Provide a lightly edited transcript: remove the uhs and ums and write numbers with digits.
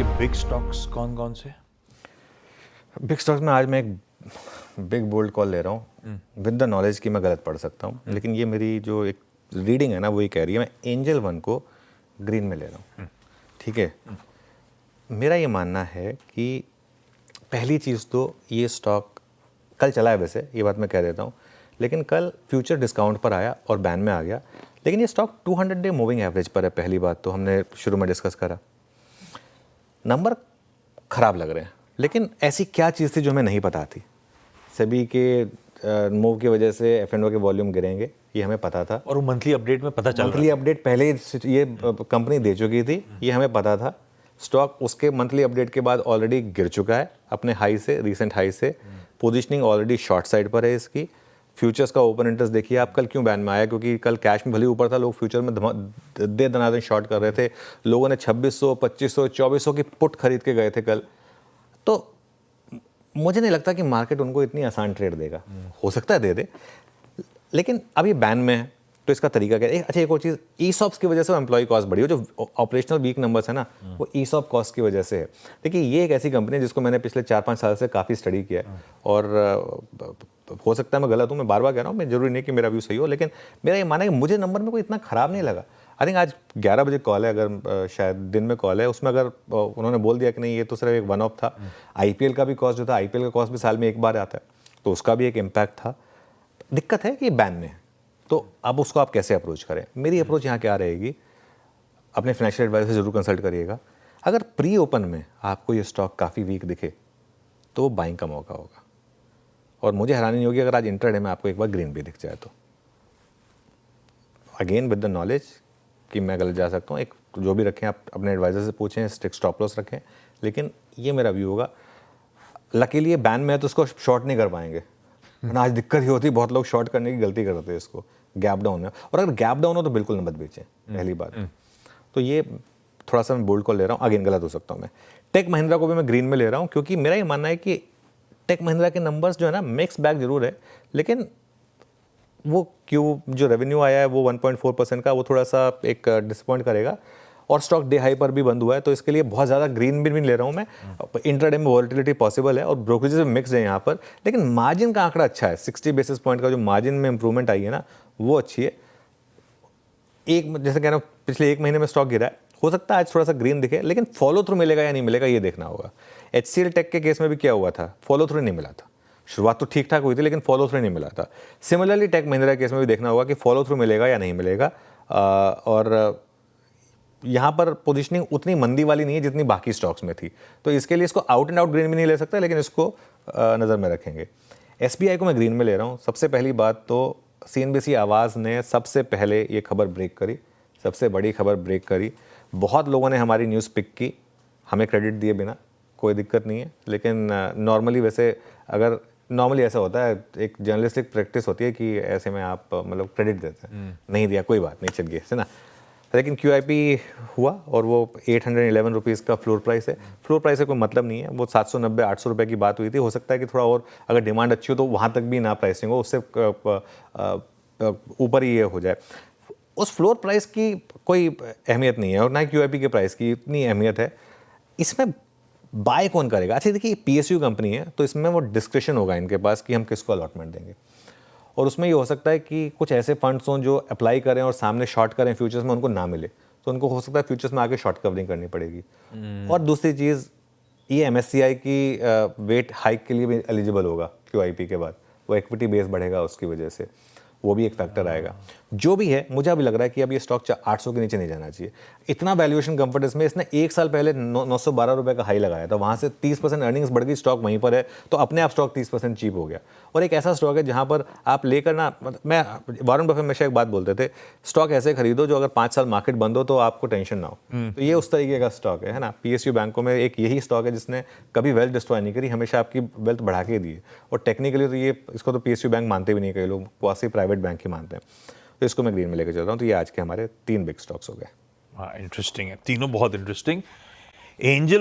आपके big stocks कौन कौन से? बिग स्टॉक्स में आज मैं एक बिग बोल्ड कॉल ले रहा हूँ विद द नॉलेज कि मैं गलत पढ़ सकता हूँ, लेकिन ये मेरी जो एक रीडिंग है ना वो ये कह रही है मैं एंजल वन को ग्रीन में ले रहा हूँ। ठीक है, मेरा ये मानना है कि पहली चीज़ तो ये स्टॉक कल चला है, वैसे ये बात मैं कह देता हूँ, लेकिन कल फ्यूचर डिस्काउंट पर आया और बैन में आ गया, लेकिन ये स्टॉक 200 डे मूविंग एवरेज पर है। पहली बात तो हमने शुरू में डिस्कस करा, नंबर ख़राब लग रहे हैं, लेकिन ऐसी क्या चीज़ थी जो हमें नहीं पता थी? सेबी के मूव की वजह से F&O के वॉल्यूम गिरेंगे, ये हमें पता था, और वो मंथली अपडेट में पता चल रहा मंथली अपडेट पहले ये कंपनी दे चुकी थी, ये हमें पता था। स्टॉक उसके मंथली अपडेट के बाद ऑलरेडी गिर चुका है अपने हाई से, रीसेंट हाई से। पोजीशनिंग ऑलरेडी शॉर्ट साइड पर है इसकी। फ्यूचर्स का ओपन इंटरेस्ट देखिए आप, कल क्यों बैन में आया? क्योंकि कल कैश में भले ऊपर था, लोग फ्यूचर में दे दनादन शॉर्ट कर रहे थे। लोगों ने 2600, 2500, 2400 की पुट खरीद के गए थे कल। तो मुझे नहीं लगता कि मार्केट उनको इतनी आसान ट्रेड देगा। हो सकता है दे दे, लेकिन अब ये बैन में है तो इसका तरीका क्या है? अच्छा, एक और चीज़, ईसॉप्स की वजह से एम्प्लॉय कॉस्ट बढ़ी हो, जो ऑपरेशनल वीक नंबर्स है ना वो ईसॉप कॉस्ट की वजह से है। देखिए, ये एक ऐसी कंपनी है जिसको मैंने पिछले 4-5 साल से काफ़ी स्टडी किया है, और हो सकता है मैं गलत हूँ, मैं बार बार कह रहा हूँ, मैं जरूरी नहीं कि मेरा व्यू सही हो, लेकिन मेरा ये मानना है कि मुझे नंबर में कोई इतना ख़राब नहीं लगा। आई थिंक आज 11 बजे कॉल है, अगर शायद दिन में कॉल है, उसमें अगर उन्होंने बोल दिया कि नहीं ये तो सिर्फ एक वन ऑफ था। IPL का भी कॉस्ट जो था, IPL का कॉस्ट भी साल में एक बार आता है, तो उसका भी एक इम्पैक्ट था। दिक्कत है कि बैन में है, तो अब उसको आप कैसे अप्रोच करें? मेरी अप्रोच यहाँ क्या रहेगी, अपने फाइनेंशियल एडवाइजर से जरूर कंसल्ट करिएगा। अगर प्री ओपन में आपको ये स्टॉक काफ़ी वीक दिखे तो बाइंग का मौका होगा, और मुझे हैरानी नहीं होगी अगर आज इंट्राडे में आपको एक बार ग्रीन भी दिख जाए तो। अगेन विद द नॉलेज कि मैं गलत जा सकता हूँ, एक जो भी रखें आप अपने एडवाइजर से पूछें, स्ट्रिक्ट स्टॉप लॉस रखें, लेकिन ये मेरा व्यू होगा। लकीली ये बैन में है तो उसको शॉर्ट नहीं कर पाएंगे, वरना आज दिक्कत ही होती, बहुत लोग शॉर्ट करने की गलती करते हैं इसको गैप डाउन में, और अगर गैप डाउन हो तो बिल्कुल मत बेचें, पहली बात। तो ये थोड़ा सा मैं बोल्ड कॉल ले रहा हूँ, अगेन गलत हो सकता हूँ मैं। टेक महिंद्रा को भी मैं ग्रीन में ले रहा हूँ, क्योंकि मेरा ये मानना है कि टेक महिंद्रा के नंबर्स जो है ना मिक्स बैग जरूर है, लेकिन वो क्यों जो रेवेन्यू आया है वो 1.4% का, वो थोड़ा सा एक डिसअपॉइंट करेगा, और स्टॉक डे हाई पर भी बंद हुआ है, तो इसके लिए बहुत ज़्यादा ग्रीन भी नहीं ले रहा हूँ मैं। इंट्राडे में वॉलेटिलिटी पॉसिबल है और ब्रोकरेज में मिक्स है यहाँ पर, लेकिन मार्जिन का आंकड़ा अच्छा है। 60 बेसिस पॉइंट का जो मार्जिन में इंप्रूवमेंट आई है ना वो अच्छी है। एक जैसे कह रहा हूँ, पिछले एक महीने में स्टॉक गिरा है, हो सकता है आज थोड़ा सा ग्रीन दिखे, लेकिन फॉलो थ्रू मिलेगा या नहीं मिलेगा ये देखना होगा। HCL टेक के केस में भी क्या हुआ था, फॉलो थ्रू नहीं मिला था। शुरुआत तो ठीक ठाक हुई थी, लेकिन फॉलो थ्रू नहीं मिला था। सिमिलरली टेक महिंद्रा केस में भी देखना होगा कि फॉलो थ्रू मिलेगा या नहीं मिलेगा, और यहाँ पर पोजीशनिंग उतनी मंदी वाली नहीं है जितनी बाकी स्टॉक्स में थी, तो इसके लिए इसको आउट एंड आउट ग्रीन भी नहीं ले सकता, लेकिन इसको नज़र में रखेंगे। SBI को मैं ग्रीन में ले रहा हूँ। सबसे पहली बात तो CNBC आवाज़ ने सबसे पहले ये खबर ब्रेक करी, सबसे बड़ी खबर ब्रेक करी। बहुत लोगों ने हमारी न्यूज़ पिक की, हमें क्रेडिट दिए बिना, कोई दिक्कत नहीं है, लेकिन नॉर्मली वैसे अगर नॉर्मली ऐसा होता है, एक जर्नलिस्टिक प्रैक्टिस होती है कि ऐसे में आप मतलब क्रेडिट देते हैं, नहीं दिया कोई बात नहीं, चल गया है ना। लेकिन QIP हुआ और वो 811 रुपीज़ का फ्लोर प्राइस है। फ्लोर प्राइस से कोई मतलब नहीं है, वो 790-800 रुपये की बात हुई थी। हो सकता है कि थोड़ा और अगर डिमांड अच्छी हो तो वहाँ तक भी ना प्राइसिंग हो, उससे ऊपर ही ये हो जाए। उस फ्लोर प्राइस की कोई अहमियत नहीं है, और ना ही QIP के प्राइस की इतनी अहमियत है। इसमें बाय कौन करेगा? अच्छा देखिए, PSU कंपनी है तो इसमें वो डिस्क्रिप्शन होगा इनके पास कि हम किसको अलॉटमेंट देंगे, और उसमें ये हो सकता है कि कुछ ऐसे फंड्स हों जो अप्लाई करें और सामने शॉर्ट करें फ्यूचर्स में, उनको ना मिले, तो उनको हो सकता है फ्यूचर्स में आगे शॉर्ट कवरिंग करनी पड़ेगी। और दूसरी चीज़, ये MSCI की वेट हाइक के लिए भी एलिजिबल होगा QIP के बाद, वो इक्विटी बेस बढ़ेगा उसकी वजह से, वो भी एक फैक्टर आएगा। जो भी है, मुझे अभी लग रहा है कि अब ये स्टॉक 800 के नीचे नहीं जाना चाहिए। इतना वैल्यूएशन कंफर्ट इसमें, इसने एक साल पहले 912 रुपये का हाई लगाया था, वहाँ से 30% अर्निंग्स बढ़ गई, स्टॉक वहीं पर है, तो अपने आप स्टॉक 30% चीप हो गया। और एक ऐसा स्टॉक है जहाँ पर आप लेकर ना, मैं वॉरेन बफेट हमेशा एक बात बोलते थे, स्टॉक ऐसे खरीदो जो अगर 5 साल मार्केट बंद हो तो आपको टेंशन ना हो। तो ये उस तरीके का स्टॉक है ना। PSU बैंकों में एक यही स्टॉक है जिसने कभी वेल्थ डिस्ट्रॉय नहीं करी, हमेशा आपकी वेल्थ बढ़ा के दी है। और टेक्निकली तो ये, इसको तो PSU बैंक मानते भी नहीं, कई लोग क्वासी प्राइवेट बैंक ही मानते हैं। तो इसको मैं ग्रीन में लेकर चल रहा हूँ। तो ये आज के हमारे 3 बिग स्टॉक्स हो गए। हाँ, इंटरेस्टिंग है, तीनों बहुत इंटरेस्टिंग। एंजल